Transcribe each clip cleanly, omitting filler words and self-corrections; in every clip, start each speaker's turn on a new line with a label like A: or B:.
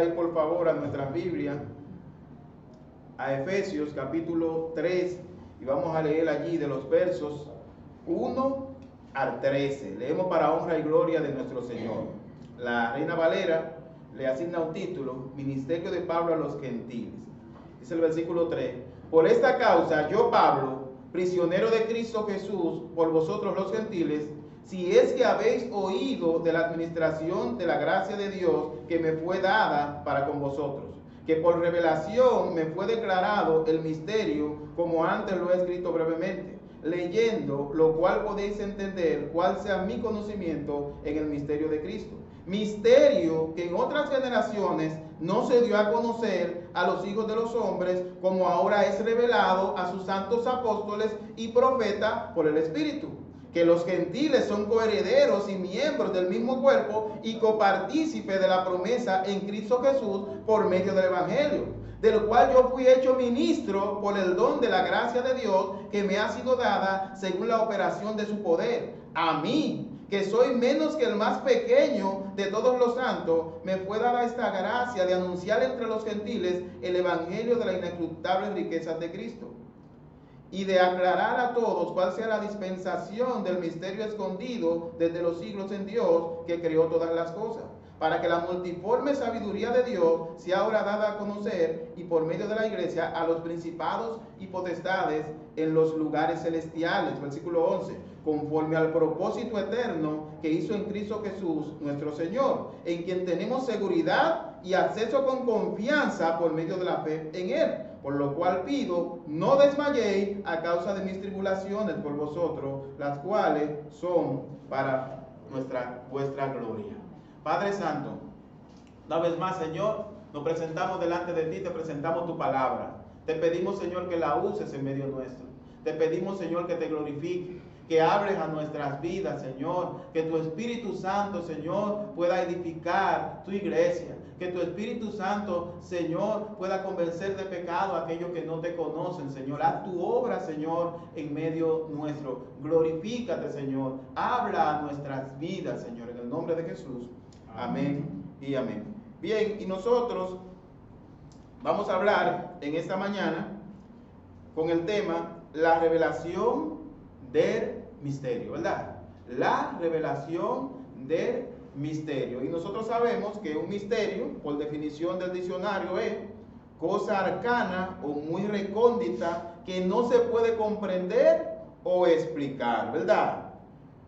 A: ir por favor a nuestra Biblia, a Efesios capítulo 3, y vamos a leer allí de los versos 1 al 13. Leemos para honra y gloria de nuestro Señor. La Reina Valera le asigna un título: Ministerio de Pablo a los gentiles. Dice el versículo 3: por esta causa yo, Pablo, prisionero de Cristo Jesús, por vosotros los gentiles, si es que habéis oído de la administración de la gracia de Dios que me fue dada para con vosotros, que por revelación me fue declarado el misterio, como antes lo he escrito brevemente, leyendo lo cual podéis entender cuál sea mi conocimiento en el misterio de Cristo. Misterio que en otras generaciones no se dio a conocer a los hijos de los hombres, como ahora es revelado a sus santos apóstoles y profetas por el Espíritu, que los gentiles son coherederos y miembros del mismo cuerpo y copartícipes de la promesa en Cristo Jesús por medio del Evangelio, del cual yo fui hecho ministro por el don de la gracia de Dios que me ha sido dada según la operación de su poder. A mí, que soy menos que el más pequeño de todos los santos, me fue dada esta gracia de anunciar entre los gentiles el evangelio de las inescrutables riquezas de Cristo, y de aclarar a todos cuál sea la dispensación del misterio escondido desde los siglos en Dios, que creó todas las cosas, para que la multiforme sabiduría de Dios sea ahora dada a conocer, y por medio de la iglesia, a los principados y potestades en los lugares celestiales. Versículo 11: conforme al propósito eterno que hizo en Cristo Jesús nuestro Señor, en quien tenemos seguridad y acceso con confianza por medio de la fe en Él. Por lo cual pido, no desmayéis a causa de mis tribulaciones por vosotros, las cuales son para vuestra gloria. Padre Santo, una vez más, Señor, nos presentamos delante de ti, te presentamos tu palabra. Te pedimos, Señor, que la uses en medio nuestro. Te pedimos, Señor, que te glorifique, que hables a nuestras vidas, Señor, que tu Espíritu Santo, Señor, pueda edificar tu iglesia, que tu Espíritu Santo, Señor, pueda convencer de pecado a aquellos que no te conocen, Señor. Haz tu obra, Señor, en medio nuestro. Glorifícate, Señor. Habla a nuestras vidas, Señor, en el nombre de Jesús. Amén y amén. Bien, y nosotros vamos a hablar en esta mañana con el tema la revelación del misterio, ¿verdad? La revelación del misterio. Y nosotros sabemos que un misterio, por definición del diccionario, es cosa arcana o muy recóndita que no se puede comprender o explicar, ¿verdad?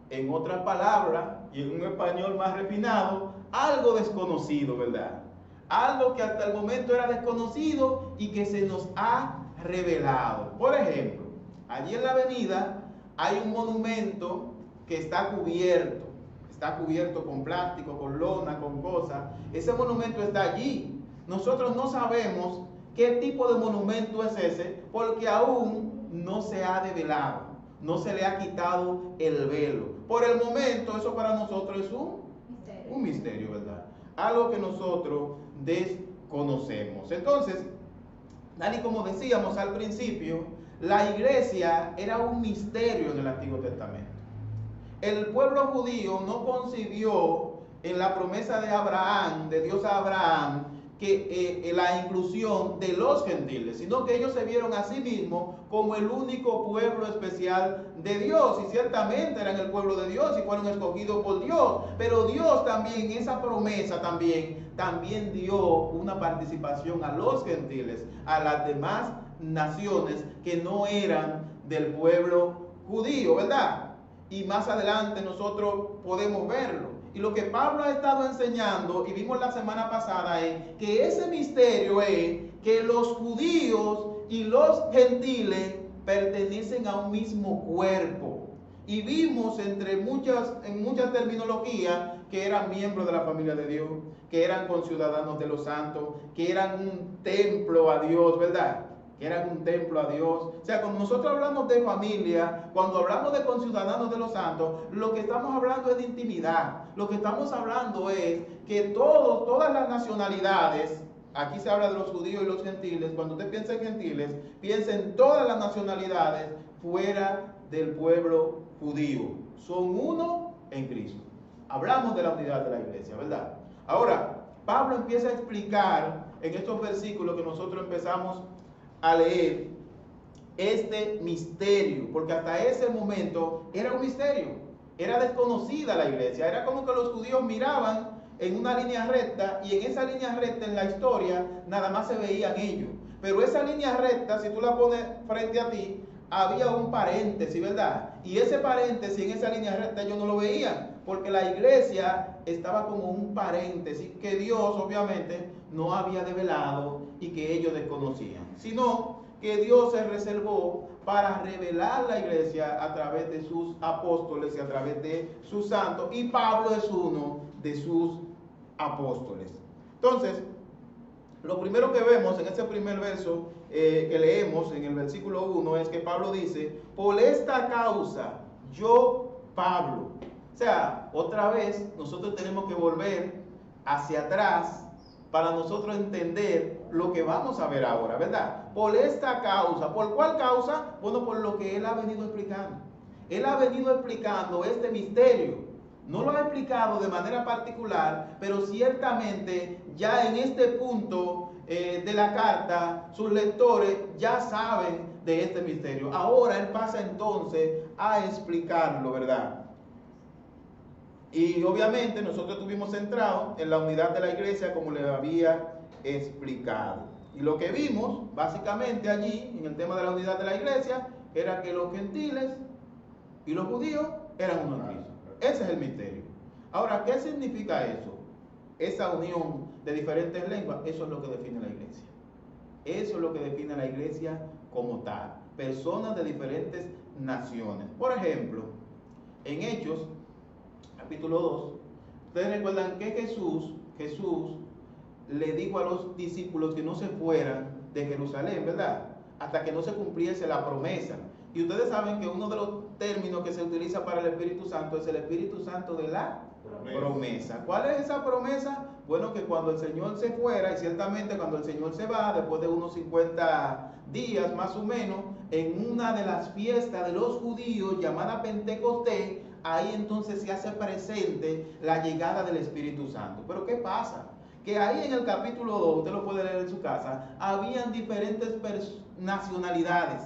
A: En otras palabras, y en un español más refinado, algo desconocido, ¿verdad? Algo que hasta el momento era desconocido y que se nos ha revelado. Por ejemplo, allí en la avenida hay un monumento que está cubierto con plástico, con lona, con cosas. Ese monumento está allí. Nosotros no sabemos qué tipo de monumento es ese, porque aún no se ha develado, no se le ha quitado el velo. Por el momento, eso para nosotros es un misterio, ¿verdad? Algo que nosotros desconocemos. Entonces, tal y como decíamos al principio, la iglesia era un misterio en el Antiguo Testamento. El pueblo judío no concibió en la promesa de Abraham, de Dios a Abraham, que la inclusión de los gentiles, sino que ellos se vieron a sí mismos como el único pueblo especial de Dios, y ciertamente eran el pueblo de Dios y fueron escogidos por Dios, pero Dios también, en esa promesa también dio una participación a los gentiles, a las demás naciones que no eran del pueblo judío, ¿verdad? Y más adelante nosotros podemos verlo. Y lo que Pablo ha estado enseñando, y vimos la semana pasada, es que ese misterio es que los judíos y los gentiles pertenecen a un mismo cuerpo. Y vimos en muchas terminologías que eran miembros de la familia de Dios, que eran conciudadanos de los santos, que eran un templo a Dios, ¿verdad? Que eran un templo a Dios. O sea, cuando nosotros hablamos de familia, cuando hablamos de conciudadanos de los santos, lo que estamos hablando es de intimidad. Lo que estamos hablando es que todas las nacionalidades, aquí se habla de los judíos y los gentiles, cuando usted piensa en gentiles, piensa en todas las nacionalidades fuera del pueblo judío. Son uno en Cristo. Hablamos de la unidad de la iglesia, ¿verdad? Ahora, Pablo empieza a explicar en estos versículos que nosotros empezamos a leer este misterio, porque hasta ese momento era un misterio, era desconocida la iglesia, era como que los judíos miraban en una línea recta y en esa línea recta en la historia nada más se veían ellos, pero esa línea recta, si tú la pones frente a ti, había un paréntesis, ¿verdad? Y ese paréntesis en esa línea recta ellos no lo veían, porque la iglesia estaba como un paréntesis que Dios obviamente no había develado y que ellos desconocían, sino que Dios se reservó para revelar la iglesia a través de sus apóstoles y a través de sus santos, y Pablo es uno de sus apóstoles. Entonces, lo primero que vemos en ese primer verso que leemos en el versículo 1 es que Pablo dice: por esta causa yo, Pablo. O sea, otra vez nosotros tenemos que volver hacia atrás para nosotros entender lo que vamos a ver ahora, ¿verdad? Por esta causa. ¿Por cuál causa? Bueno, por lo que él ha venido explicando. Él ha venido explicando este misterio. No lo ha explicado de manera particular, pero ciertamente ya en este punto de la carta, sus lectores ya saben de este misterio. Ahora él pasa entonces a explicarlo, ¿verdad? Y obviamente nosotros estuvimos centrados en la unidad de la iglesia, como les había explicado. Y lo que vimos básicamente allí en el tema de la unidad de la iglesia era que los gentiles y los judíos eran uno en Cristo. Ese es el misterio. Ahora, ¿qué significa eso? Esa unión de diferentes lenguas, eso es lo que define la iglesia. Eso es lo que define la iglesia como tal. Personas de diferentes naciones. Por ejemplo, en Hechos, capítulo 2, ustedes recuerdan que Jesús le dijo a los discípulos que no se fueran de Jerusalén, ¿verdad? Hasta que no se cumpliese la promesa. Y ustedes saben que uno de los términos que se utiliza para el Espíritu Santo es el Espíritu Santo de la promesa. ¿Cuál es esa promesa? Bueno, que cuando el Señor se fuera, y ciertamente cuando el Señor se va, después de unos 50 días más o menos, en una de las fiestas de los judíos llamada Pentecostés, ahí entonces se hace presente la llegada del Espíritu Santo. Pero ¿qué pasa? Que ahí en el capítulo 2, usted lo puede leer en su casa, habían diferentes nacionalidades.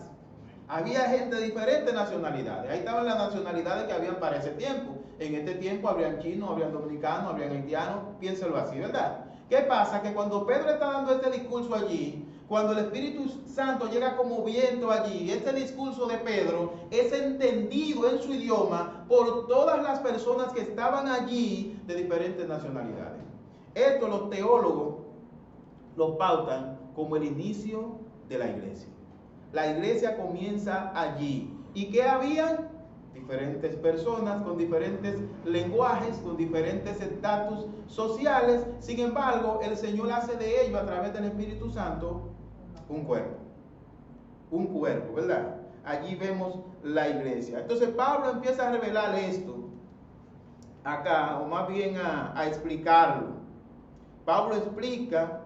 A: Había gente de diferentes nacionalidades. Ahí estaban las nacionalidades que habían para ese tiempo. En este tiempo habrían chinos, habrían dominicanos, habrían haitianos. Piénselo así, ¿verdad? ¿Qué pasa? Que cuando Pedro está dando este discurso allí, cuando el Espíritu Santo llega como viento allí, este discurso de Pedro es entendido en su idioma por todas las personas que estaban allí de diferentes nacionalidades. Esto los teólogos lo pautan como el inicio de la iglesia. La iglesia comienza allí. ¿Y qué habían? Diferentes personas con diferentes lenguajes, con diferentes estatus sociales. Sin embargo, el Señor hace de ello a través del Espíritu Santo un cuerpo. Un cuerpo, ¿verdad? Allí vemos la iglesia. Entonces Pablo empieza a revelar esto acá, o más bien a explicarlo. Pablo explica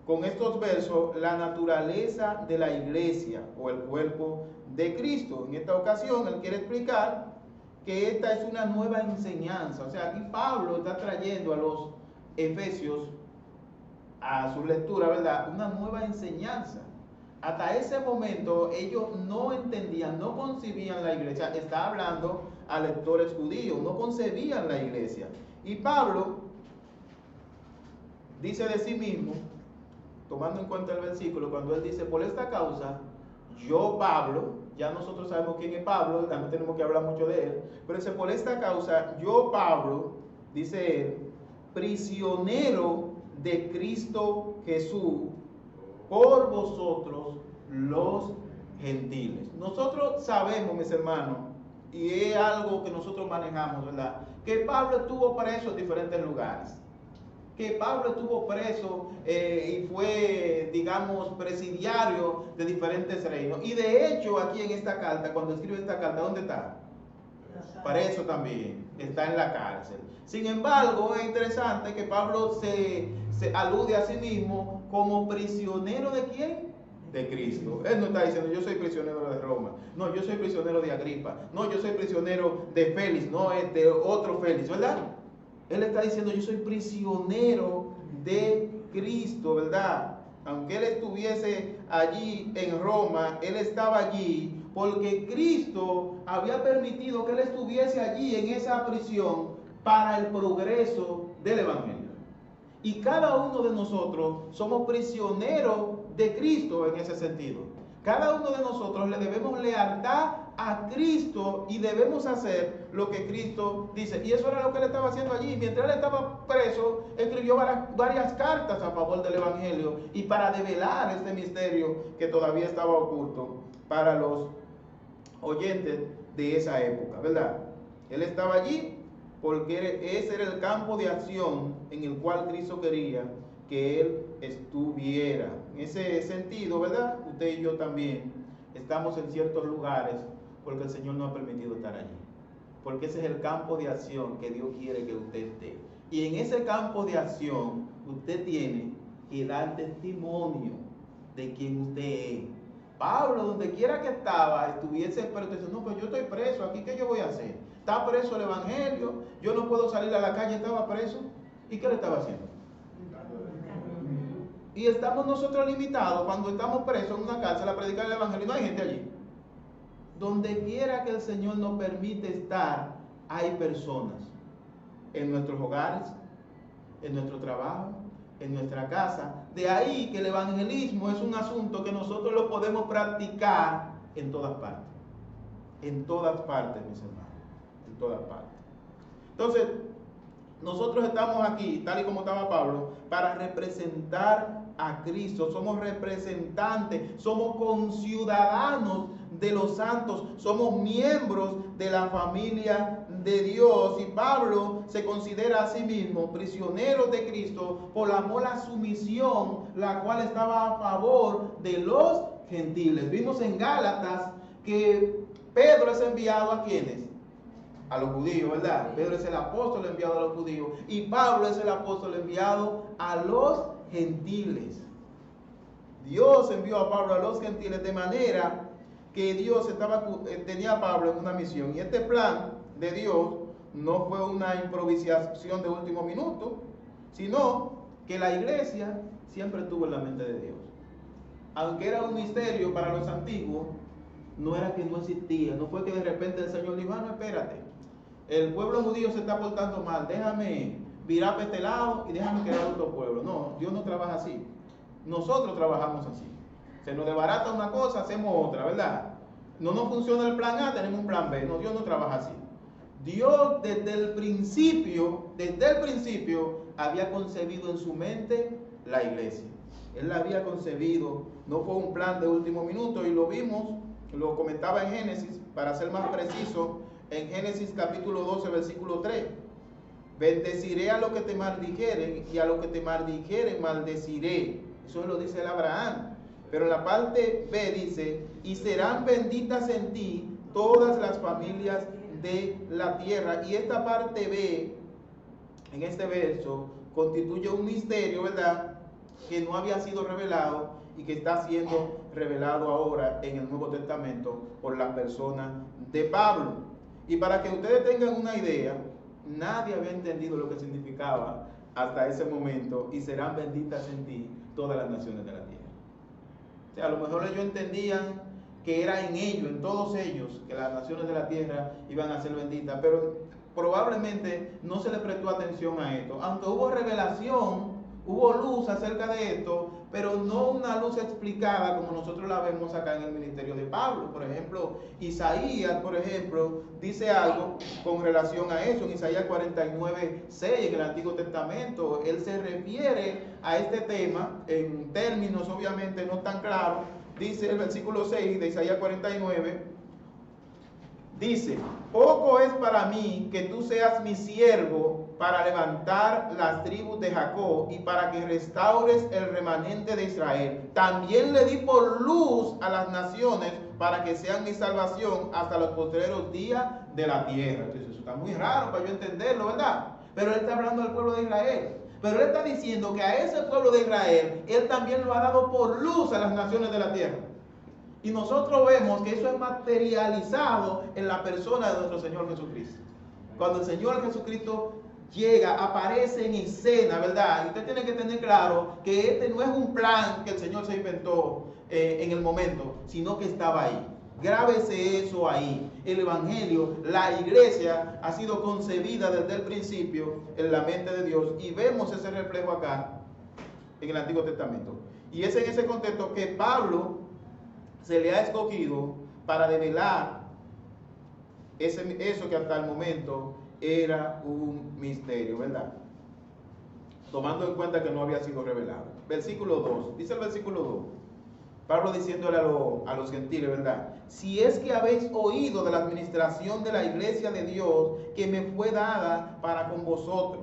A: con estos versos la naturaleza de la iglesia o el cuerpo de Cristo. En esta ocasión él quiere explicar que esta es una nueva enseñanza. O sea, aquí Pablo está trayendo a los efesios, a su lectura, ¿verdad?, una nueva enseñanza. Hasta ese momento ellos no entendían, no concebían la iglesia. Está hablando a lectores judíos, no concebían la iglesia. Y Pablo dice de sí mismo, tomando en cuenta el versículo, cuando él dice: por esta causa, yo, Pablo, ya nosotros sabemos quién es Pablo, no tenemos que hablar mucho de él, pero dice: por esta causa, yo, Pablo, dice él, prisionero de Cristo Jesús, por vosotros los gentiles. Nosotros sabemos, mis hermanos, y es algo que nosotros manejamos, ¿verdad?, que Pablo estuvo preso en diferentes lugares. Que Pablo estuvo preso y fue, digamos, presidiario de diferentes reinos. Y de hecho, aquí en esta carta, cuando escribe esta carta, ¿dónde está? Preso también, está en la cárcel. Sin embargo, es interesante que Pablo se alude a sí mismo como prisionero ¿de quién? De Cristo. Él no está diciendo: yo soy prisionero de Roma. No, yo soy prisionero de Agripa. No, yo soy prisionero de Félix. No, es de otro Félix, ¿verdad? Él está diciendo: yo soy prisionero de Cristo, ¿verdad? Aunque él estuviese allí en Roma, él estaba allí porque Cristo había permitido que él estuviese allí en esa prisión para el progreso del Evangelio. Y cada uno de nosotros somos prisioneros de Cristo en ese sentido. Cada uno de nosotros le debemos lealtad a Cristo y debemos hacer lo que Cristo dice. Y eso era lo que él estaba haciendo allí. Mientras él estaba preso, escribió varias cartas a favor del Evangelio y para develar este misterio que todavía estaba oculto para los oyentes de esa época, ¿verdad? Él estaba allí porque ese era el campo de acción en el cual Cristo quería que él estuviera. En ese sentido, ¿verdad? Usted y yo también estamos en ciertos lugares porque el Señor nos ha permitido estar allí. Porque ese es el campo de acción que Dios quiere que usted esté. Y en ese campo de acción usted tiene que dar testimonio de quién usted es. Pablo, donde quiera que estaba, estuviese, pero te dice, no, pues yo estoy preso, aquí ¿qué yo voy a hacer? Está preso el Evangelio, yo no puedo salir a la calle, estaba preso. ¿Y qué le estaba haciendo? Y estamos nosotros limitados cuando estamos presos en una cárcel a predicar el Evangelio y no hay gente allí. Donde quiera que el Señor nos permite estar, hay personas. En nuestros hogares, en nuestro trabajo, en nuestra casa. De ahí que el evangelismo es un asunto que nosotros lo podemos practicar en todas partes. En todas partes, mis hermanos. En todas partes. Entonces, nosotros estamos aquí, tal y como estaba Pablo, para representar a Cristo. Somos representantes, somos conciudadanos de los santos, somos miembros de la familia de Dios. Y Pablo se considera a sí mismo prisionero de Cristo por amor a su misión, la cual estaba a favor de los gentiles. Vimos en Gálatas que Pedro es enviado a ¿quiénes? A los judíos, ¿verdad? Pedro es el apóstol enviado a los judíos y Pablo es el apóstol enviado a los gentiles. Dios envió a Pablo a los gentiles de manera que Dios tenía a Pablo en una misión. Y este plan de Dios no fue una improvisación de último minuto, sino que la iglesia siempre estuvo en la mente de Dios. Aunque era un misterio para los antiguos, no era que no existía, no fue que de repente el Señor dijo, no, espérate, el pueblo judío se está portando mal, déjame virar para este lado y déjame crear otro pueblo. No, Dios no trabaja así. Nosotros trabajamos así. Se nos desbarata una cosa, hacemos otra, ¿verdad? No nos funciona el plan A, tenemos un plan B. No, Dios no trabaja así. Dios desde el principio, había concebido en su mente la iglesia. Él la había concebido, no fue un plan de último minuto y lo vimos, lo comentaba en Génesis, para ser más preciso, en Génesis capítulo 12, versículo 3. Bendeciré a los que te maldijeren y a los que te maldijeren maldeciré. Eso lo dice el Abraham. Pero en la parte B dice, y serán benditas en ti todas las familias de la tierra. Y esta parte B, en este verso, constituye un misterio, ¿verdad?, que no había sido revelado y que está siendo revelado ahora en el Nuevo Testamento por la persona de Pablo. Y para que ustedes tengan una idea, nadie había entendido lo que significaba hasta ese momento, y serán benditas en ti todas las naciones de la tierra. O sea, a lo mejor ellos entendían que era en ellos, en todos ellos, que las naciones de la tierra iban a ser benditas, pero probablemente no se le prestó atención a esto. Aunque hubo revelación, hubo luz acerca de esto, pero no una luz explicada como nosotros la vemos acá en el ministerio de Pablo. Por ejemplo, Isaías, por ejemplo, dice algo con relación a eso. En Isaías 49:6, en el Antiguo Testamento, él se refiere a este tema en términos obviamente no tan claros. Dice el versículo 6 de Isaías 49, dice, poco es para mí que tú seas mi siervo para levantar las tribus de Jacob y para que restaures el remanente de Israel. También le di por luz a las naciones para que sean mi salvación hasta los postreros días de la tierra. Entonces, eso está muy raro para yo entenderlo, ¿verdad? Pero él está hablando del pueblo de Israel. Pero él está diciendo que a ese pueblo de Israel, él también lo ha dado por luz a las naciones de la tierra. Y nosotros vemos que eso es materializado en la persona de nuestro Señor Jesucristo. Cuando el Señor Jesucristo llega, aparece en escena, ¿verdad? Y usted tiene que tener claro que este no es un plan que el Señor se inventó en el momento, sino que estaba ahí. Grábese eso ahí. El Evangelio, la iglesia ha sido concebida desde el principio en la mente de Dios y vemos ese reflejo acá en el Antiguo Testamento. Y es en ese contexto que Pablo se le ha escogido para develar eso que hasta el momento era un misterio, ¿verdad? Tomando en cuenta que no había sido revelado. Versículo 2, dice el versículo 2, Pablo diciéndole a los gentiles, ¿verdad? Si es que habéis oído de la administración de la iglesia de Dios que me fue dada para con vosotros,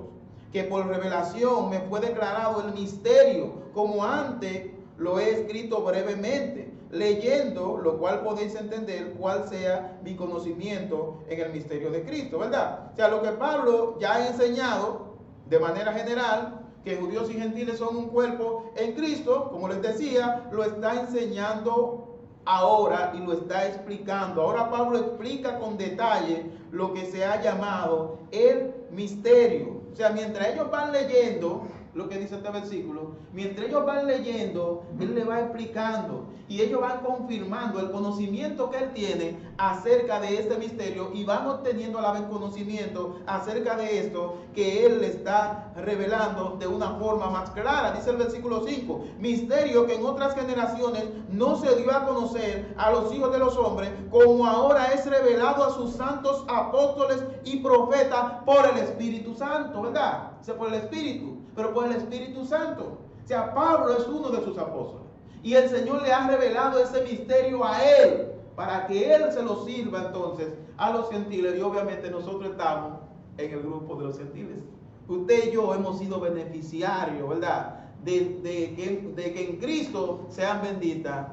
A: que por revelación me fue declarado el misterio, como antes lo he escrito brevemente, leyendo, lo cual podéis entender cuál sea mi conocimiento en el misterio de Cristo, ¿verdad? O sea, lo que Pablo ya ha enseñado de manera general, que judíos y gentiles son un cuerpo en Cristo, como les decía, lo está enseñando ahora y lo está explicando. Ahora Pablo explica con detalle lo que se ha llamado el misterio. O sea, mientras ellos van leyendo lo que dice este versículo, mientras ellos van leyendo, él le va explicando y ellos van confirmando el conocimiento que él tiene acerca de este misterio y van obteniendo a la vez conocimiento acerca de esto que él le está revelando de una forma más clara. Dice el versículo 5, misterio que en otras generaciones no se dio a conocer a los hijos de los hombres, como ahora es revelado a sus santos apóstoles y profetas por el Espíritu Santo, ¿verdad? Dice por el Espíritu, pero por el Espíritu Santo. O sea, Pablo es uno de sus apóstoles. Y el Señor le ha revelado ese misterio a él, para que él se lo sirva entonces a los gentiles. Y obviamente nosotros estamos en el grupo de los gentiles. Usted y yo hemos sido beneficiarios, ¿verdad? De que en Cristo sean benditas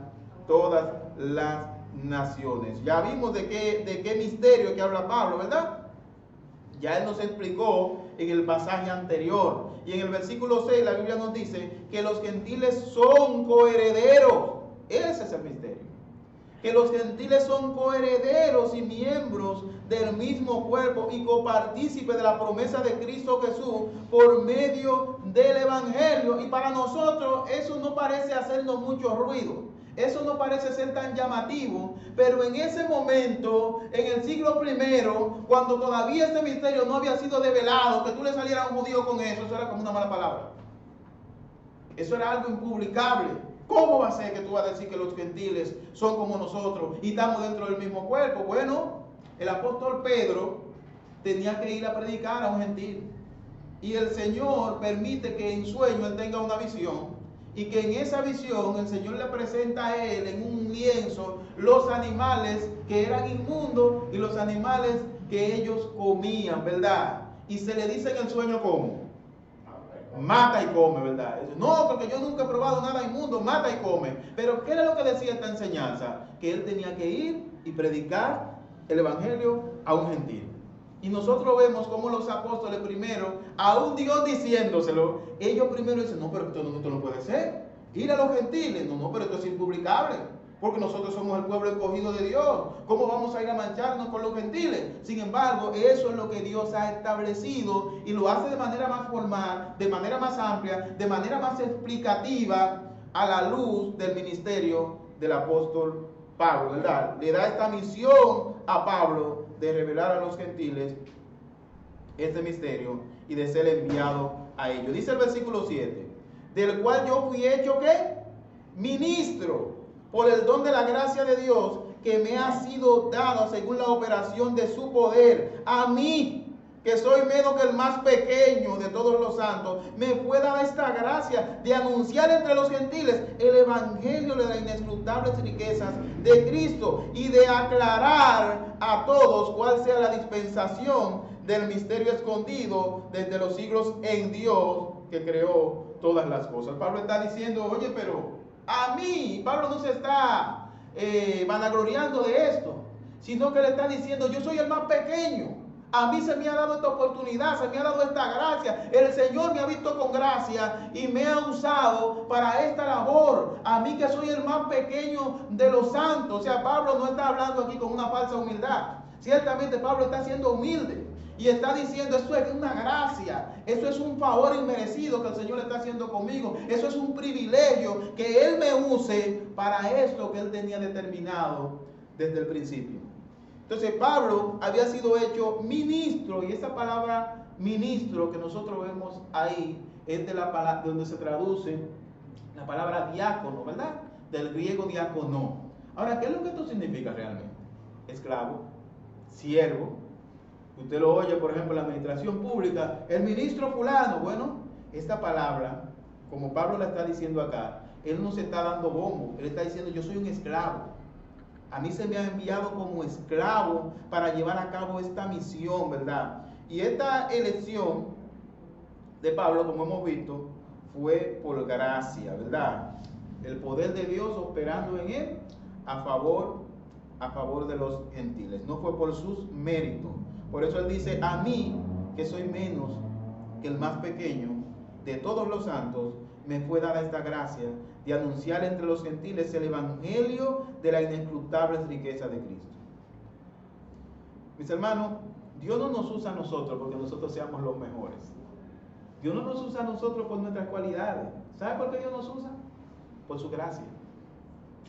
A: todas las naciones. Ya vimos de qué misterio que habla Pablo, ¿verdad? Ya él nos explicó en el pasaje anterior. Y en el versículo 6 la Biblia nos dice que los gentiles son coherederos. Ese es el misterio. Que los gentiles son coherederos y miembros del mismo cuerpo y copartícipes de la promesa de Cristo Jesús por medio del Evangelio. Y para nosotros eso no parece hacernos mucho ruido. Eso no parece ser tan llamativo, pero en ese momento, en el siglo I, cuando todavía este misterio no había sido develado, que tú le salieras a un judío con eso era como una mala palabra. Eso era algo impublicable. ¿Cómo va a ser que tú vas a decir que los gentiles son como nosotros y estamos dentro del mismo cuerpo? Bueno, el apóstol Pedro tenía que ir a predicar a un gentil. Y el Señor permite que en sueño él tenga una visión. Y que en esa visión el Señor le presenta a él en un lienzo los animales que eran inmundos y los animales que ellos comían, ¿verdad? Y se le dice en el sueño ¿cómo? Mata y come, ¿verdad? No, porque yo nunca he probado nada inmundo, mata y come. Pero ¿qué era lo que decía esta enseñanza? Que él tenía que ir y predicar el Evangelio a un gentil. Y nosotros vemos como los apóstoles primero, aún Dios diciéndoselo, ellos primero dicen, no, pero esto no puede ser. Ir a los gentiles, no, pero esto es impublicable, porque nosotros somos el pueblo escogido de Dios. ¿Cómo vamos a ir a mancharnos con los gentiles? Sin embargo, eso es lo que Dios ha establecido y lo hace de manera más formal, de manera más amplia, de manera más explicativa a la luz del ministerio del apóstol Pablo, ¿verdad? Le da esta misión a Pablo de revelar a los gentiles este misterio y de ser enviado a ellos. Dice el versículo 7, del cual yo fui hecho ¿qué? Ministro por el don de la gracia de Dios que me ha sido dado según la operación de su poder. A mí, que soy menos que el más pequeño de todos los santos, me fue dada esta gracia de anunciar entre los gentiles el evangelio de las inescrutables riquezas de Cristo y de aclarar a todos cuál sea la dispensación del misterio escondido desde los siglos en Dios que creó todas las cosas. Pablo está diciendo, oye, pero a mí, Pablo no se está vanagloriando de esto, sino que le está diciendo, yo soy el más pequeño. A mí se me ha dado esta oportunidad, se me ha dado esta gracia. El Señor me ha visto con gracia y me ha usado para esta labor. A mí que soy el más pequeño de los santos. O sea, Pablo no está hablando aquí con una falsa humildad. Ciertamente Pablo está siendo humilde. Y está diciendo, eso es una gracia, eso es un favor inmerecido que el Señor está haciendo conmigo, eso es un privilegio que Él me use para esto que Él tenía determinado desde el principio. Entonces Pablo había sido hecho ministro, y esa palabra ministro que nosotros vemos ahí es de la palabra donde se traduce la palabra diácono, ¿verdad? Del griego diácono. Ahora, ¿qué es lo que esto significa realmente? Esclavo, siervo. Usted lo oye, por ejemplo, en la administración pública, el ministro fulano. Bueno, esta palabra, como Pablo la está diciendo acá, él no se está dando bombo, él está diciendo, yo soy un esclavo. A mí se me ha enviado como esclavo para llevar a cabo esta misión, ¿verdad? Y esta elección de Pablo, como hemos visto, fue por gracia, ¿verdad? El poder de Dios operando en él a favor de los gentiles. No fue por sus méritos. Por eso él dice, a mí, que soy menos que el más pequeño de todos los santos, me fue dada esta gracia de anunciar entre los gentiles el evangelio de la inescrutable riqueza de Cristo. Mis hermanos, Dios no nos usa a nosotros porque nosotros seamos los mejores. Dios no nos usa a nosotros por nuestras cualidades. ¿Sabe por qué Dios nos usa? Por su gracia.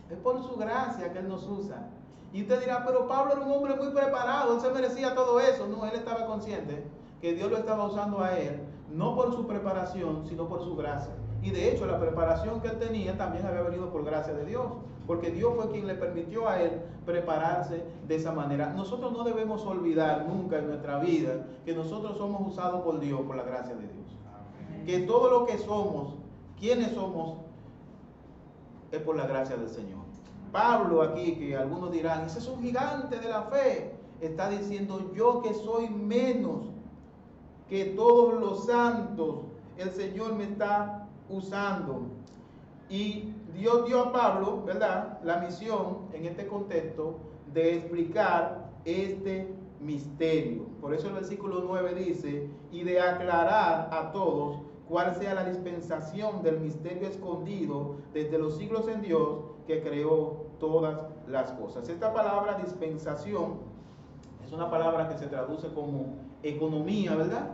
A: Es por su gracia que Él nos usa. Y usted dirá, pero Pablo era un hombre muy preparado, él se merecía todo eso. No, él estaba consciente que Dios lo estaba usando a él, no por su preparación, sino por su gracia. Y de hecho, la preparación que él tenía también había venido por gracia de Dios, porque Dios fue quien le permitió a él prepararse de esa manera. Nosotros no debemos olvidar nunca en nuestra vida que nosotros somos usados por Dios, por la gracia de Dios. Amén. Que todo lo que somos, quienes somos, es por la gracia del Señor. Pablo aquí, que algunos dirán, ese es un gigante de la fe, está diciendo, yo que soy menos que todos los santos, el Señor me está usando. Y Dios dio a Pablo, ¿verdad?, la misión en este contexto de explicar este misterio. Por eso el versículo 9 dice, y de aclarar a todos cuál sea la dispensación del misterio escondido desde los siglos en Dios, que creó todas las cosas. Esta palabra dispensación es una palabra que se traduce como economía, ¿verdad?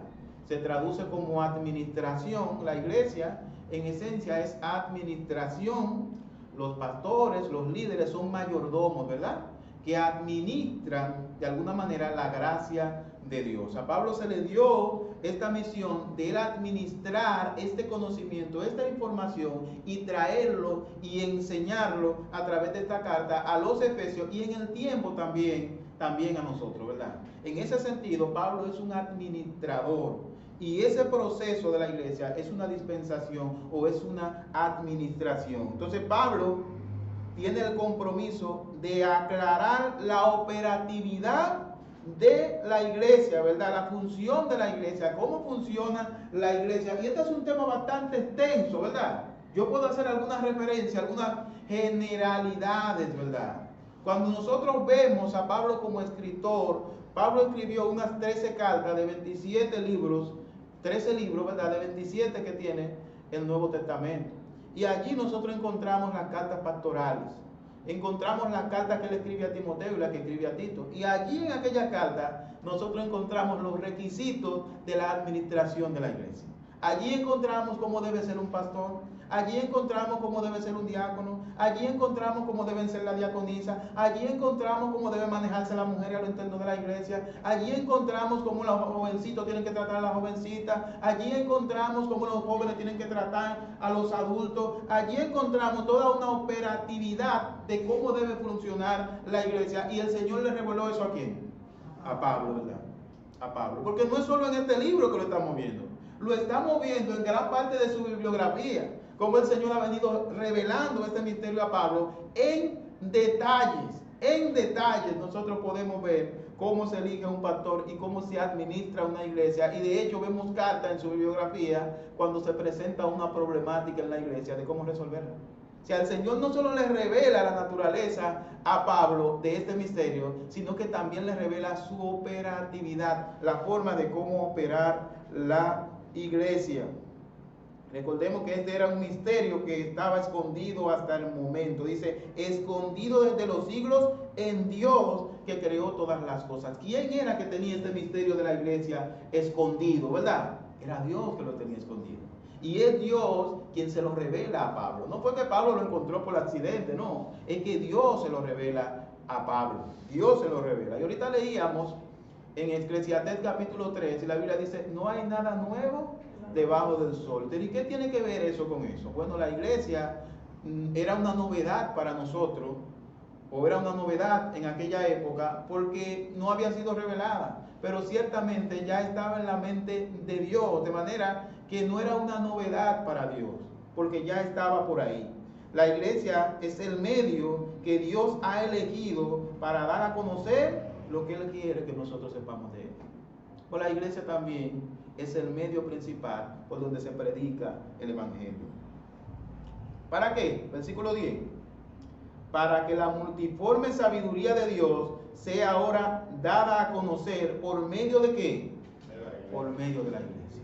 A: Se traduce como administración. La iglesia en esencia es administración. Los pastores, los líderes son mayordomos, ¿verdad?, que administran de alguna manera la gracia de Dios. A Pablo se le dio esta misión de él administrar este conocimiento, esta información, y traerlo y enseñarlo a través de esta carta a los efesios, y en el tiempo también a nosotros, ¿verdad? En ese sentido, Pablo es un administrador, y ese proceso de la iglesia es una dispensación o es una administración. Entonces Pablo tiene el compromiso de aclarar la operatividad de la iglesia, ¿verdad? La función de la iglesia, cómo funciona la iglesia. Y este es un tema bastante extenso, ¿verdad? Yo puedo hacer algunas referencias, algunas generalidades, ¿verdad? Cuando nosotros vemos a Pablo como escritor, Pablo escribió unas 13 cartas de 27 libros, 13 libros, ¿verdad?, de 27 que tiene el Nuevo Testamento. Y allí nosotros encontramos las cartas pastorales, encontramos las cartas que él escribe a Timoteo y las que escribe a Tito. Y allí en aquella carta nosotros encontramos los requisitos de la administración de la iglesia. Allí encontramos cómo debe ser un pastor, allí encontramos cómo debe ser un diácono, allí encontramos cómo deben ser la diaconisa, allí encontramos cómo debe manejarse la mujer a lo interno de la iglesia, allí encontramos cómo los jovencitos tienen que tratar a las jovencitas, allí encontramos cómo los jóvenes tienen que tratar a los adultos, allí encontramos toda una operatividad de cómo debe funcionar la iglesia. Y el Señor le reveló eso ¿a quién? A Pablo, ¿verdad? A Pablo, porque no es solo en este libro que lo estamos viendo, lo estamos viendo en gran parte de su bibliografía, como el Señor ha venido revelando este misterio a Pablo en detalles. En detalles nosotros podemos ver cómo se elige un pastor y cómo se administra una iglesia. Y de hecho vemos cartas en su bibliografía cuando se presenta una problemática en la iglesia de cómo resolverla. O sea, el Señor no solo le revela la naturaleza a Pablo de este misterio, sino que también le revela su operatividad, la forma de cómo operar la iglesia. Recordemos que este era un misterio que estaba escondido hasta el momento. Dice, escondido desde los siglos en Dios, que creó todas las cosas. ¿Quién era que tenía este misterio de la iglesia escondido, verdad? Era Dios que lo tenía escondido. Y es Dios quien se lo revela a Pablo. No fue que Pablo lo encontró por accidente, no. Es que Dios se lo revela a Pablo. Dios se lo revela. Y ahorita leíamos en Eclesiastés capítulo 3, y la Biblia dice, no hay nada nuevo debajo del sol. ¿Y qué tiene que ver eso con eso? Bueno, la iglesia era una novedad para nosotros, o era una novedad en aquella época, porque no había sido revelada, pero ciertamente ya estaba en la mente de Dios, de manera que no era una novedad para Dios, porque ya estaba por ahí. La iglesia es el medio que Dios ha elegido para dar a conocer lo que Él quiere que nosotros sepamos de Él. Pues la iglesia también es el medio principal por donde se predica el Evangelio. ¿Para qué? Versículo 10. Para que la multiforme sabiduría de Dios sea ahora dada a conocer por medio de ¿qué? Por medio de la iglesia.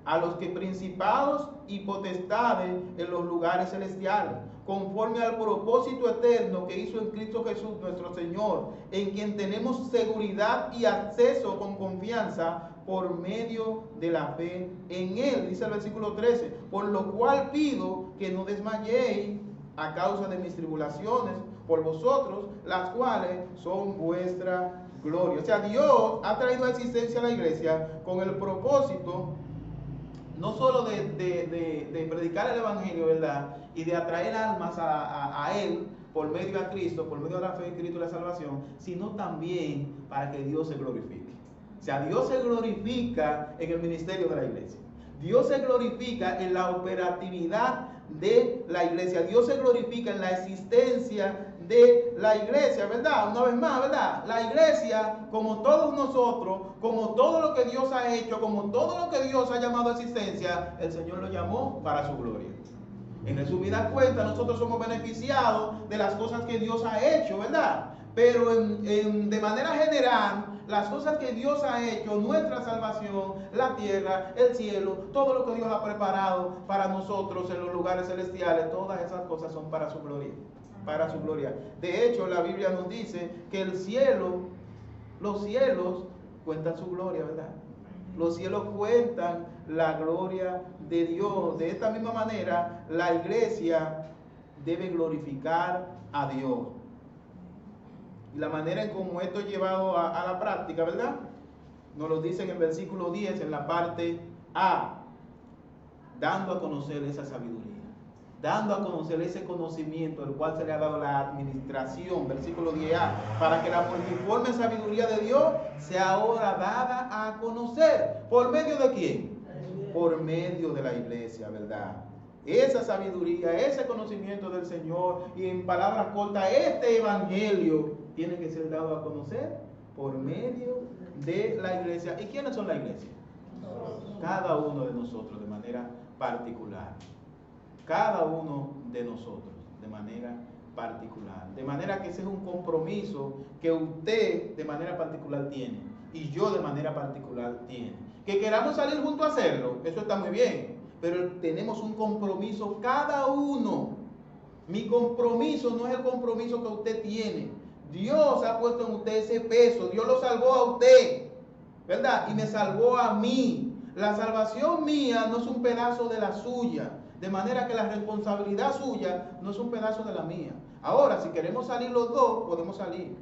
A: A los que principados y potestades en los lugares celestiales, conforme al propósito eterno que hizo en Cristo Jesús nuestro Señor, en quien tenemos seguridad y acceso con confianza por medio de la fe en Él. Dice el versículo 13, por lo cual pido que no desmayéis a causa de mis tribulaciones por vosotros, las cuales son vuestra gloria. O sea, Dios ha traído a existencia a la iglesia con el propósito no solo de predicar el Evangelio, ¿verdad? Y de atraer almas a Él por medio de Cristo, por medio de la fe en Cristo y la salvación, sino también para que Dios se glorifique. O sea, Dios se glorifica en el ministerio de la iglesia. Dios se glorifica en la operatividad de la iglesia. Dios se glorifica en la existencia de la iglesia, ¿verdad? Una vez más, ¿verdad? La iglesia, como todos nosotros, como todo lo que Dios ha hecho, como todo lo que Dios ha llamado a existencia, el Señor lo llamó para su gloria. En resumida cuenta, nosotros somos beneficiados de las cosas que Dios ha hecho, ¿verdad? Pero de manera general, las cosas que Dios ha hecho, nuestra salvación, la tierra, el cielo, todo lo que Dios ha preparado para nosotros en los lugares celestiales, todas esas cosas son para su gloria. Para su gloria. De hecho, la Biblia nos dice que el cielo, los cielos cuentan su gloria, ¿verdad? Los cielos cuentan la gloria de Dios. De esta misma manera, la iglesia debe glorificar a Dios. Y la manera en cómo esto es llevado a la práctica, ¿verdad? Nos lo dice en el versículo 10, en la parte A, dando a conocer esa sabiduría, dando a conocer ese conocimiento, el cual se le ha dado la administración, versículo 10a, para que la multiforme sabiduría de Dios sea ahora dada a conocer. ¿Por medio de quién? Por medio de la iglesia, ¿verdad? Esa sabiduría, ese conocimiento del Señor, y en palabras cortas, este evangelio tiene que ser dado a conocer por medio de la iglesia. ¿Y quiénes son la iglesia? Cada uno de nosotros de manera particular. Cada uno de nosotros de manera particular. De manera que ese es un compromiso que usted de manera particular tiene y yo de manera particular tiene. Que queramos salir juntos a hacerlo, eso está muy bien, pero tenemos un compromiso cada uno. Mi compromiso no es el compromiso que usted tiene. Dios ha puesto en usted ese peso. Dios lo salvó a usted, ¿verdad? Y me salvó a mí. La salvación mía no es un pedazo de la suya. De manera que la responsabilidad suya no es un pedazo de la mía. Ahora, si queremos salir los dos, podemos salir.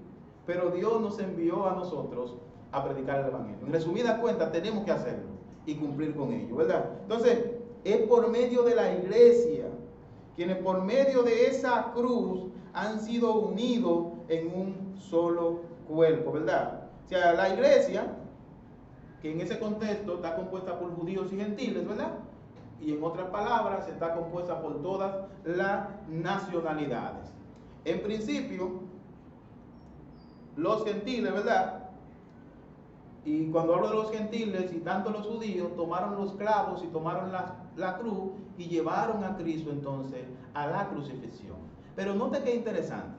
A: Pero Dios nos envió a nosotros a predicar el Evangelio. En resumida cuenta, tenemos que hacerlo y cumplir con ello, ¿verdad? Entonces, es por medio de la iglesia, quienes por medio de esa cruz han sido unidos en un solo cuerpo, ¿verdad? O sea, la iglesia, que en ese contexto está compuesta por judíos y gentiles, ¿verdad? Y en otras palabras, está compuesta por todas las nacionalidades. En principio, los gentiles, ¿verdad? Y cuando hablo de los gentiles y tanto los judíos, tomaron los clavos y tomaron la cruz y llevaron a Cristo entonces a la crucifixión. Pero note qué interesante,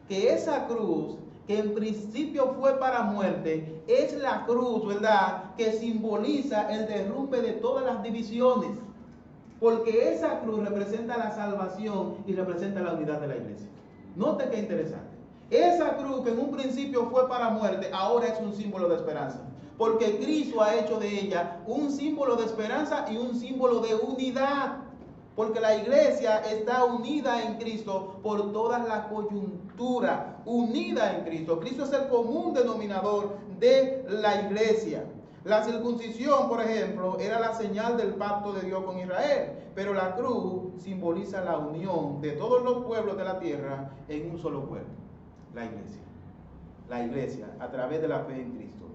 A: que esa cruz, que en principio fue para muerte, es la cruz, ¿verdad?, que simboliza el derrumbe de todas las divisiones. Porque esa cruz representa la salvación y representa la unidad de la iglesia. Note qué interesante. Esa cruz que en un principio fue para muerte, ahora es un símbolo de esperanza. Porque Cristo ha hecho de ella un símbolo de esperanza y un símbolo de unidad. Porque la iglesia está unida en Cristo por toda la coyuntura, unida en Cristo. Cristo es el común denominador de la iglesia. La circuncisión, por ejemplo, era la señal del pacto de Dios con Israel, pero la cruz simboliza la unión de todos los pueblos de la tierra en un solo cuerpo, la iglesia. La iglesia, a través de la fe en Cristo.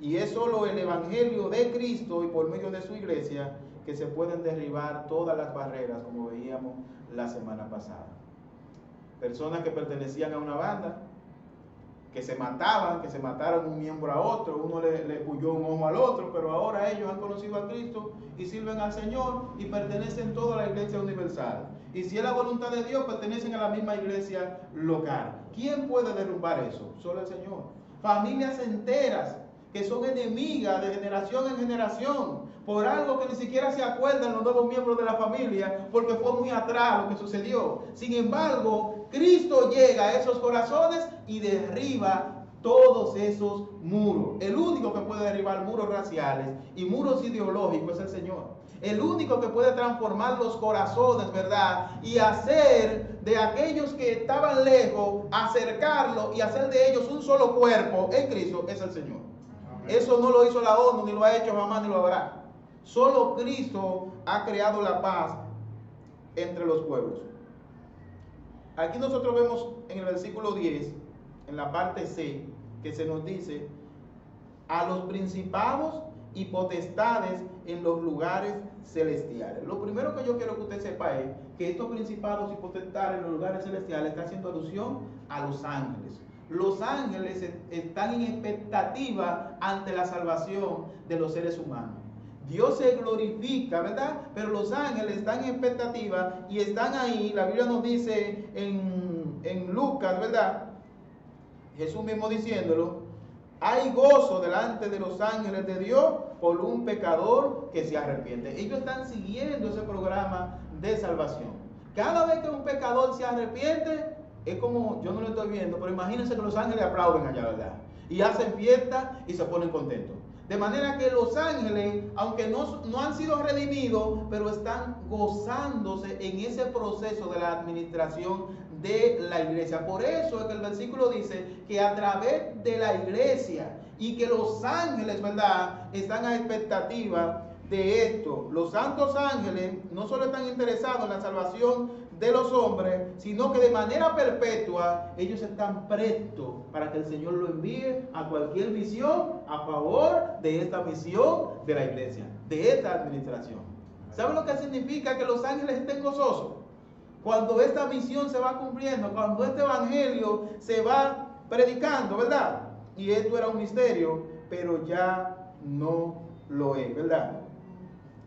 A: Y es solo el evangelio de Cristo y por medio de su iglesia que se pueden derribar todas las barreras, como veíamos la semana pasada. Personas que pertenecían a una banda, que se mataban, que se mataron un miembro a otro, uno le puyó un ojo al otro, pero ahora ellos han conocido a Cristo y sirven al Señor y pertenecen todos a la iglesia universal. Y si es la voluntad de Dios, pertenecen a la misma iglesia local. ¿Quién puede derrumbar eso? Solo el Señor. Familias enteras que son enemigas de generación en generación, por algo que ni siquiera se acuerdan los nuevos miembros de la familia, porque fue muy atrás lo que sucedió. Sin embargo, Cristo llega a esos corazones y derriba todos esos muros. El único que puede derribar muros raciales y muros ideológicos es el Señor. El único que puede transformar los corazones, ¿verdad? Y hacer de aquellos que estaban lejos, acercarlos y hacer de ellos un solo cuerpo en Cristo es el Señor. Eso no lo hizo la ONU, ni lo ha hecho jamás, ni lo hará. Solo Cristo ha creado la paz entre los pueblos. Aquí nosotros vemos en el versículo 10, en la parte C, que se nos dice: a los principados y potestades en los lugares celestiales. Lo primero que yo quiero que usted sepa es que estos principados y potestades en los lugares celestiales está haciendo alusión a los ángeles. Los ángeles están en expectativa ante la salvación de los seres humanos. Dios se glorifica, ¿verdad? Pero los ángeles están en expectativa y están ahí. La Biblia nos dice en Lucas, ¿verdad? Jesús mismo diciéndolo: hay gozo delante de los ángeles de Dios por un pecador que se arrepiente. Ellos están siguiendo ese programa de salvación. Cada vez que un pecador se arrepiente, es como, yo no lo estoy viendo, pero imagínense que los ángeles aplauden allá, ¿verdad? Y hacen fiesta y se ponen contentos. De manera que los ángeles, aunque no han sido redimidos, pero están gozándose en ese proceso de la administración de la iglesia. Por eso es que el versículo dice que a través de la iglesia y que los ángeles, ¿verdad?, están a expectativa de esto. Los santos ángeles no solo están interesados en la salvación de los hombres, sino que de manera perpetua ellos están prestos para que el Señor lo envíe a cualquier misión a favor de esta misión de la iglesia, de esta administración. ¿Saben lo que significa que los ángeles estén gozosos? Cuando esta misión se va cumpliendo, cuando este evangelio se va predicando, ¿verdad? Y esto era un misterio, pero ya no lo es, ¿verdad?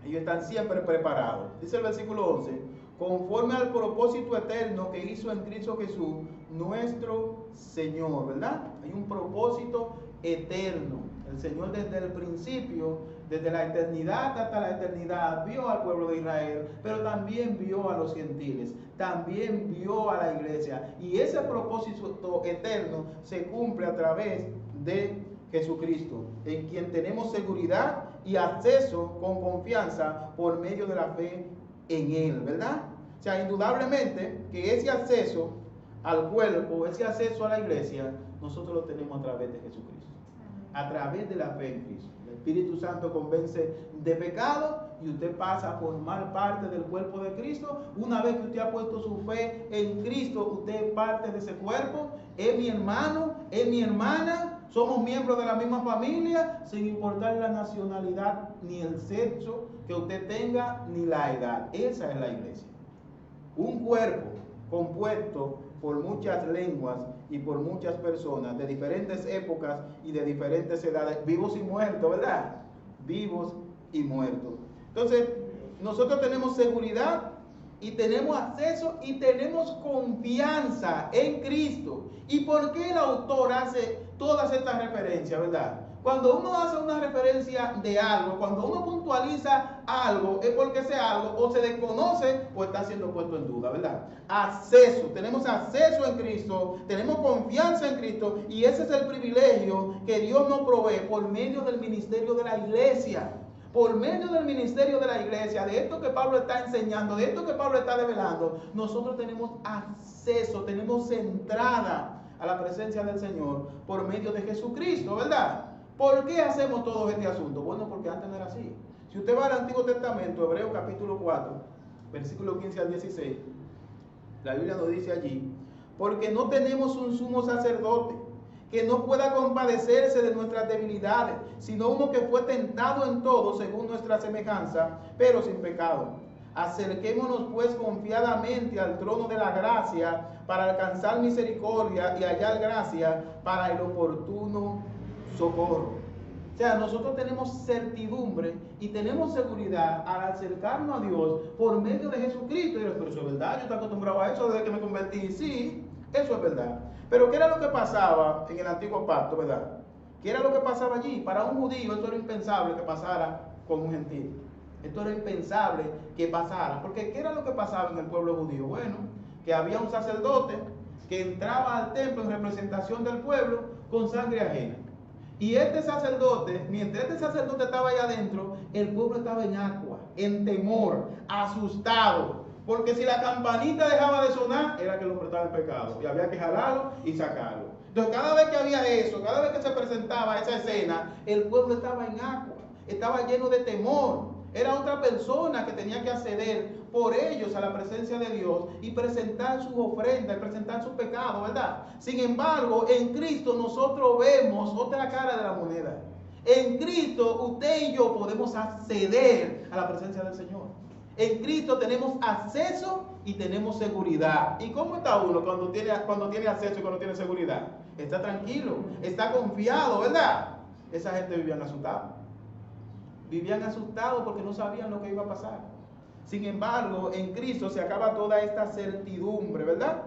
A: Ellos están siempre preparados. Dice el versículo 11: conforme al propósito eterno que hizo en Cristo Jesús, nuestro Señor, ¿verdad? Hay un propósito eterno. El Señor desde el principio, desde la eternidad hasta la eternidad, vio al pueblo de Israel, pero también vio a los gentiles, también vio a la iglesia. Y ese propósito eterno se cumple a través de Jesucristo, en quien tenemos seguridad y acceso con confianza por medio de la fe en Él, ¿verdad? O sea, indudablemente que ese acceso al cuerpo, ese acceso a la iglesia, nosotros lo tenemos a través de Jesucristo, a través de la fe en Cristo. El Espíritu Santo convence de pecado y usted pasa a formar parte del cuerpo de Cristo. Una vez que usted ha puesto su fe en Cristo, usted es parte de ese cuerpo, es mi hermano, es mi hermana. Somos miembros de la misma familia, sin importar la nacionalidad, ni el sexo que usted tenga, ni la edad. Esa es la iglesia. Un cuerpo compuesto por muchas lenguas y por muchas personas de diferentes épocas y de diferentes edades, vivos y muertos, ¿verdad? Vivos y muertos. Entonces, nosotros tenemos seguridad y tenemos acceso y tenemos confianza en Cristo. ¿Y por qué el autor hace todas estas referencias, ¿verdad? Cuando uno hace una referencia de algo, cuando uno puntualiza algo, es porque ese algo o se desconoce o está siendo puesto en duda, ¿verdad? Acceso, tenemos acceso en Cristo, tenemos confianza en Cristo, y ese es el privilegio que Dios nos provee por medio del ministerio de la iglesia. Por medio del ministerio de la iglesia, de esto que Pablo está enseñando, de esto que Pablo está revelando, nosotros tenemos acceso, tenemos entrada a la presencia del Señor por medio de Jesucristo, ¿verdad? ¿Por qué hacemos todo este asunto? Bueno, porque antes no era así. Si usted va al Antiguo Testamento, Hebreos capítulo 4, versículo 15 al 16, la Biblia nos dice allí: porque no tenemos un sumo sacerdote que no pueda compadecerse de nuestras debilidades, sino uno que fue tentado en todo según nuestra semejanza, pero sin pecado. Acerquémonos pues confiadamente al trono de la gracia para alcanzar misericordia y hallar gracia para el oportuno socorro. O sea, nosotros tenemos certidumbre y tenemos seguridad al acercarnos a Dios por medio de Jesucristo. Y yo, pero eso es verdad, yo estoy acostumbrado a eso desde que me convertí. Sí, eso es verdad. Pero ¿qué era lo que pasaba en el antiguo pacto, verdad? ¿Qué era lo que pasaba allí? Para un judío esto era impensable que pasara con un gentil. Esto era impensable que pasara. Porque ¿qué era lo que pasaba en el pueblo judío? Bueno, que había un sacerdote que entraba al templo en representación del pueblo con sangre ajena. Y este sacerdote, mientras este sacerdote estaba allá adentro, el pueblo estaba en agua, en temor, asustado. Porque si la campanita dejaba de sonar, era que el hombre estaba en pecado. Y había que jalarlo y sacarlo. Entonces cada vez que había eso, cada vez que se presentaba esa escena, el pueblo estaba en agua, estaba lleno de temor. Era otra persona que tenía que acceder por ellos a la presencia de Dios y presentar su ofrenda, y presentar su pecado, ¿verdad? Sin embargo, en Cristo nosotros vemos otra cara de la moneda. En Cristo usted y yo podemos acceder a la presencia del Señor. En Cristo tenemos acceso y tenemos seguridad. ¿Y cómo está uno cuando tiene acceso y cuando tiene seguridad? Está tranquilo, está confiado, ¿verdad? Esa gente vivía asustada. Vivían asustados porque no sabían lo que iba a pasar. Sin embargo, en Cristo se acaba toda esta certidumbre, ¿verdad?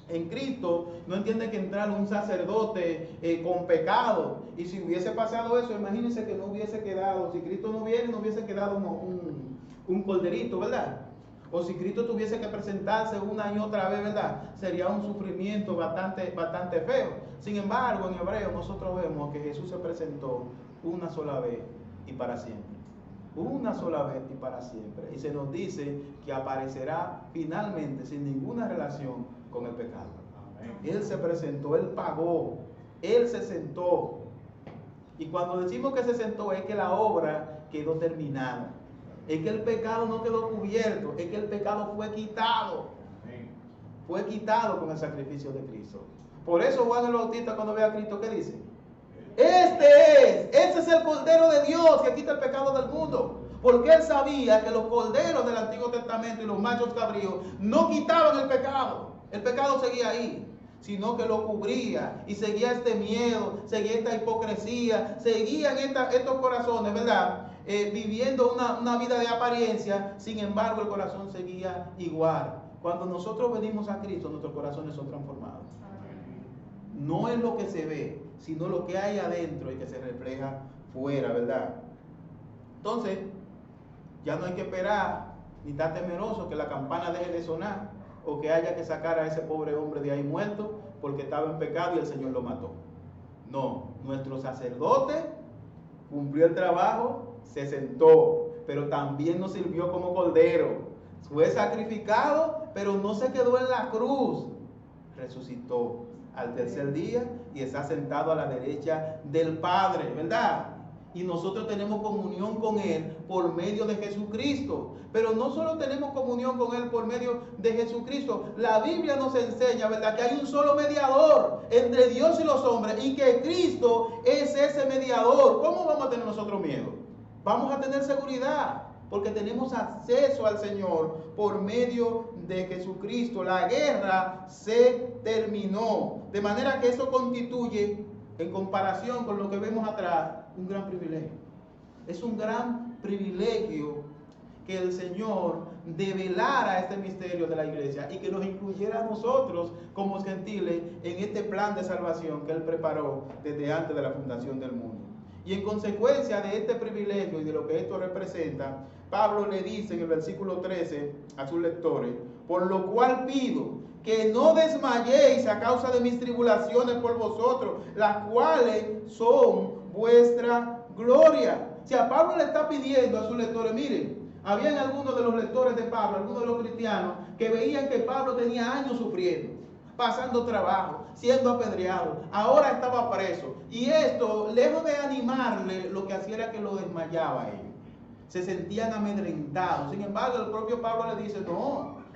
A: En Cristo no entiende que entrar un sacerdote con pecado. Y si hubiese pasado eso, imagínense que no hubiese quedado, si Cristo no viene, no hubiese quedado un corderito, ¿verdad? O si Cristo tuviese que presentarse una y otra vez, ¿verdad? Sería un sufrimiento bastante feo. Sin embargo, en Hebreo nosotros vemos que Jesús se presentó una sola vez y para siempre. Una sola vez y para siempre. Y se nos dice que aparecerá finalmente sin ninguna relación con el pecado. Amén. Él se presentó, Él pagó, Él se sentó. Y cuando decimos que se sentó es que la obra quedó terminada. Es que el pecado no quedó cubierto, es que el pecado fue quitado. Amén. Fue quitado con el sacrificio de Cristo. Por eso Juan el Bautista, cuando ve a Cristo, ¿qué dice? Ese es el Cordero de Dios que quita el pecado del mundo. Porque él sabía que los corderos del Antiguo Testamento y los machos cabríos no quitaban el pecado. El pecado seguía ahí, sino que lo cubría y seguía este miedo, seguía esta hipocresía, seguían estos corazones, ¿verdad? Viviendo una vida de apariencia. Sin embargo, el corazón seguía igual. Cuando nosotros venimos a Cristo, nuestros corazones son transformados. No es lo que se ve, sino lo que hay adentro y que se refleja fuera, ¿verdad? Entonces, ya no hay que esperar ni estar temeroso que la campana deje de sonar o que haya que sacar a ese pobre hombre de ahí muerto porque estaba en pecado y el Señor lo mató. No, nuestro sacerdote cumplió el trabajo, se sentó, pero también nos sirvió como cordero. Fue sacrificado, pero no se quedó en la cruz. Resucitó al tercer día y está sentado a la derecha del Padre, ¿verdad? Y nosotros tenemos comunión con Él por medio de Jesucristo. Pero no solo tenemos comunión con Él por medio de Jesucristo. La Biblia nos enseña, ¿verdad?, que hay un solo mediador entre Dios y los hombres y que Cristo es ese mediador. ¿Cómo vamos a tener nosotros miedo? Vamos a tener seguridad porque tenemos acceso al Señor por medio de Jesucristo. La guerra se terminó. De manera que eso constituye, en comparación con lo que vemos atrás, un gran privilegio. Es un gran privilegio que el Señor develara este misterio de la iglesia y que nos incluyera a nosotros como gentiles en este plan de salvación que Él preparó desde antes de la fundación del mundo. Y en consecuencia de este privilegio y de lo que esto representa, Pablo le dice en el versículo 13 a sus lectores: por lo cual pido que no desmayéis a causa de mis tribulaciones por vosotros, las cuales son vuestra gloria. Si a Pablo le está pidiendo a sus lectores, miren, habían algunos de los lectores de Pablo, algunos de los cristianos, que veían que Pablo tenía años sufriendo, pasando trabajo, siendo apedreado, ahora estaba preso. Y esto, lejos de animarle, lo que hacía era que lo desmayaba a ellos. Se sentían amedrentados. Sin embargo, el propio Pablo le dice: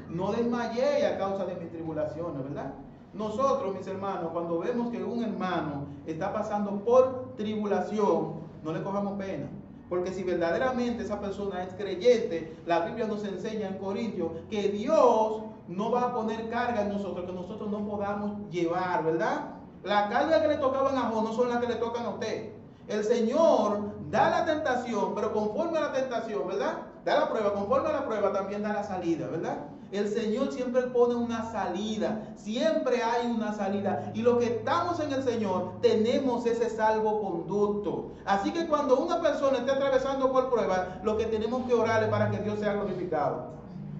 A: no desmayé a causa de mis tribulaciones, ¿verdad? Nosotros, mis hermanos, cuando vemos que un hermano está pasando por tribulación, no le cojamos pena. Porque si verdaderamente esa persona es creyente, la Biblia nos enseña en Corintios que Dios no va a poner carga en nosotros, que nosotros no podamos llevar, ¿verdad? La carga que le tocaban a Job no son las que le tocan a usted. El Señor da la tentación, pero conforme a la tentación, ¿verdad? Da la prueba, conforme a la prueba también da la salida, ¿verdad? El Señor siempre pone una salida, siempre hay una salida. Y los que estamos en el Señor tenemos ese salvoconducto. Así que cuando una persona esté atravesando por prueba, lo que tenemos que orar es para que Dios sea glorificado,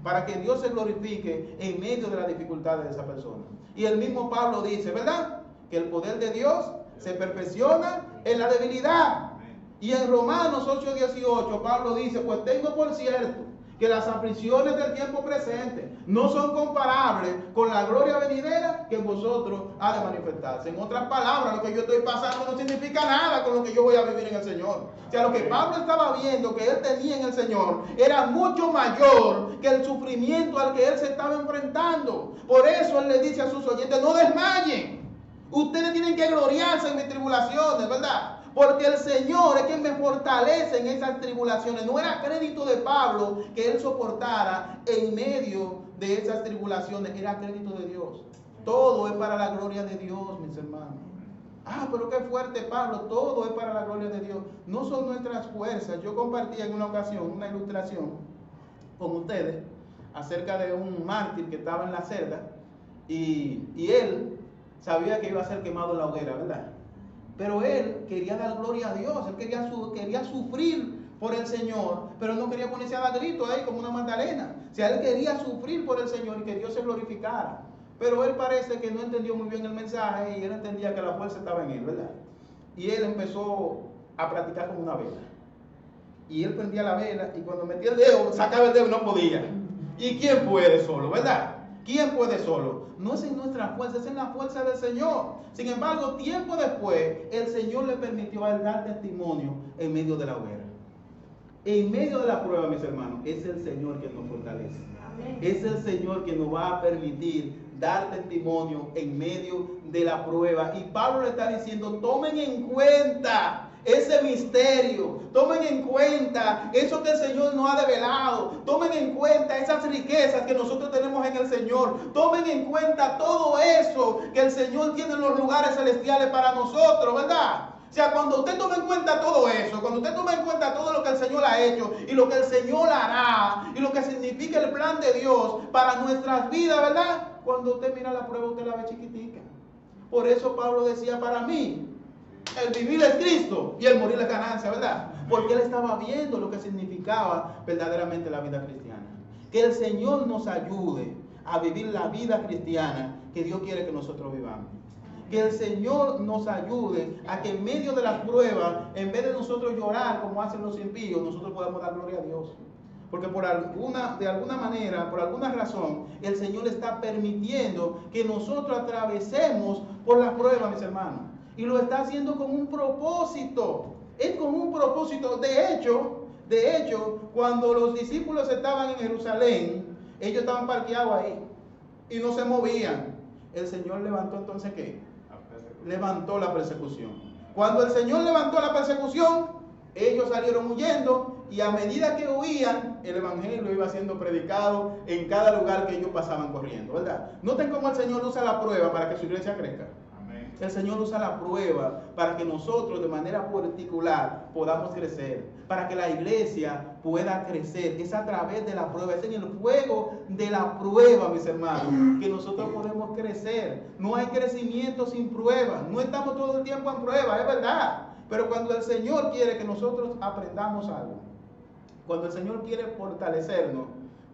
A: para que Dios se glorifique en medio de las dificultades de esa persona. Y el mismo Pablo dice, ¿verdad?, que el poder de Dios se perfecciona en la debilidad. Y en Romanos 8:18 Pablo dice: pues tengo por cierto que las aflicciones del tiempo presente no son comparables con la gloria venidera que en vosotros ha de manifestarse. En otras palabras, lo que yo estoy pasando no significa nada con lo que yo voy a vivir en el Señor. O sea, lo que Pablo estaba viendo que él tenía en el Señor era mucho mayor que el sufrimiento al que él se estaba enfrentando. Por eso él le dice a sus oyentes: no desmayen. Ustedes tienen que gloriarse en mis tribulaciones, ¿verdad? Porque el Señor es quien me fortalece en esas tribulaciones. No era crédito de Pablo que él soportara en medio de esas tribulaciones. Era crédito de Dios. Todo es para la gloria de Dios, mis hermanos. Pero qué fuerte, Pablo. Todo es para la gloria de Dios. No son nuestras fuerzas. Yo compartí en una ocasión una ilustración con ustedes acerca de un mártir que estaba en la celda. Y él sabía que iba a ser quemado en la hoguera, ¿verdad? Pero él quería dar gloria a Dios, él quería sufrir por el Señor, pero no quería ponerse a dar gritos ahí como una Magdalena. O sea, él quería sufrir por el Señor y que Dios se glorificara. Pero él parece que no entendió muy bien el mensaje y él entendía que la fuerza estaba en él, ¿verdad? Y él empezó a practicar con una vela. Y él prendía la vela y cuando metía el dedo, sacaba el dedo y no podía. ¿Y quién puede solo, verdad? ¿Quién puede solo? No es en nuestra fuerza, es en la fuerza del Señor. Sin embargo, tiempo después, el Señor le permitió a él dar testimonio en medio de la hoguera. En medio de la prueba, mis hermanos, es el Señor quien nos fortalece. Amén. Es el Señor quien nos va a permitir dar testimonio en medio de la prueba. Y Pablo le está diciendo: tomen en cuenta ese misterio, tomen en cuenta eso que el Señor nos ha develado, tomen en cuenta esas riquezas que nosotros tenemos en el Señor, tomen en cuenta todo eso que el Señor tiene en los lugares celestiales para nosotros, ¿verdad? O sea, cuando usted toma en cuenta todo eso, cuando usted toma en cuenta todo lo que el Señor ha hecho y lo que el Señor hará y lo que significa el plan de Dios para nuestras vidas, ¿verdad? Cuando usted mira la prueba, usted la ve chiquitica. Por eso Pablo decía: para mí el vivir es Cristo y el morir es ganancia, ¿verdad? Porque él estaba viendo lo que significaba verdaderamente la vida cristiana. Que el Señor nos ayude a vivir la vida cristiana que Dios quiere que nosotros vivamos. Que el Señor nos ayude a que en medio de las pruebas, en vez de nosotros llorar como hacen los impíos, nosotros podamos dar gloria a Dios. Porque de alguna manera, por alguna razón, el Señor está permitiendo que nosotros atravesemos por las pruebas, mis hermanos. Y lo está haciendo con un propósito. Es con un propósito. De hecho, cuando los discípulos estaban en Jerusalén, ellos estaban parqueados ahí y no se movían. El Señor levantó entonces ¿qué? Levantó la persecución. Cuando el Señor levantó la persecución, ellos salieron huyendo y a medida que huían, el evangelio iba siendo predicado en cada lugar que ellos pasaban corriendo, ¿verdad? Noten cómo el Señor usa la prueba para que su iglesia crezca. El Señor usa la prueba para que nosotros de manera particular podamos crecer, para que la iglesia pueda crecer. Es a través de la prueba, es en el fuego de la prueba, mis hermanos, que nosotros podemos crecer. No hay crecimiento sin prueba, no estamos todo el tiempo en prueba, es verdad. Pero cuando el Señor quiere que nosotros aprendamos algo, cuando el Señor quiere fortalecernos,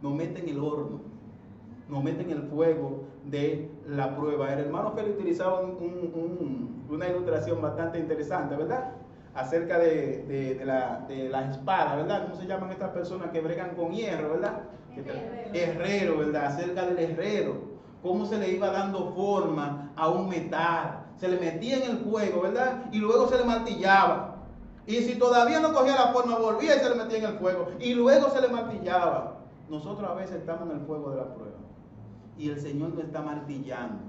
A: nos mete en el horno, nos mete en el fuego de la prueba. El hermano Félix utilizaba una ilustración bastante interesante, ¿verdad? Acerca de la espada, ¿verdad? ¿Cómo se llaman estas personas que bregan con hierro, ¿verdad? Herrero, ¿verdad? Acerca del herrero, cómo se le iba dando forma a un metal, se le metía en el fuego, ¿verdad? Y luego se le martillaba. Y si todavía no cogía la forma, volvía y se le metía en el fuego. Y luego se le martillaba. Nosotros a veces estamos en el fuego de la prueba. Y el Señor nos está martillando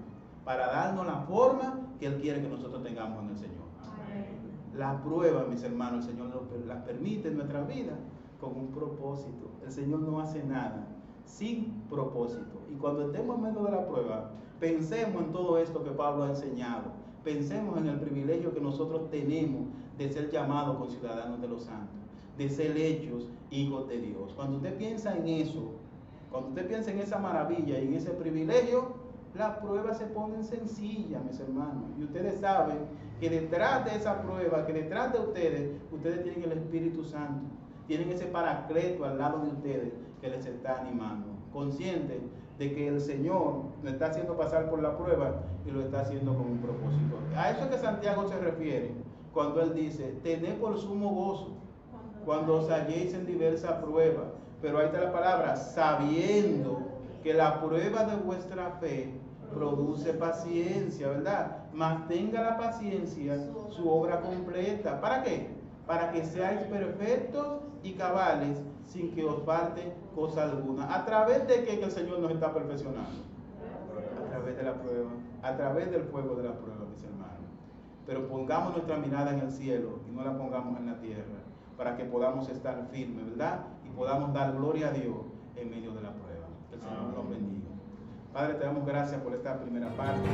A: para darnos la forma que Él quiere que nosotros tengamos en el Señor. Amén. La prueba, mis hermanos, el Señor las permite en nuestra vida con un propósito. El Señor no hace nada sin propósito. Y cuando estemos en medio de la prueba, pensemos en todo esto que Pablo ha enseñado. Pensemos en el privilegio que nosotros tenemos de ser llamados conciudadanos de los santos, de ser hechos hijos de Dios. Cuando usted piensa en eso, cuando usted piensa en esa maravilla y en ese privilegio, las pruebas se ponen sencillas, mis hermanos. Y ustedes saben que detrás de esa prueba, que detrás de ustedes tienen el Espíritu Santo, tienen ese paracleto al lado de ustedes que les está animando, conscientes de que el Señor nos está haciendo pasar por la prueba y lo está haciendo con un propósito. A eso es que Santiago se refiere cuando él dice: tened por sumo gozo cuando os halléis en diversas pruebas. Pero ahí está la palabra: sabiendo que la prueba de vuestra fe produce paciencia, ¿verdad? Mas tenga la paciencia su obra completa. ¿Para qué? Para que seáis perfectos y cabales, sin que os falte cosa alguna. ¿A través de qué que el Señor nos está perfeccionando? A través de la prueba, a través del fuego de la prueba, mis hermanos. Pero pongamos nuestra mirada en el cielo y no la pongamos en la tierra, para que podamos estar firmes, ¿verdad? Y podamos dar gloria a Dios en medio de la prueba. Que el Señor nos bendiga. Padre, te damos gracias por esta primera parte.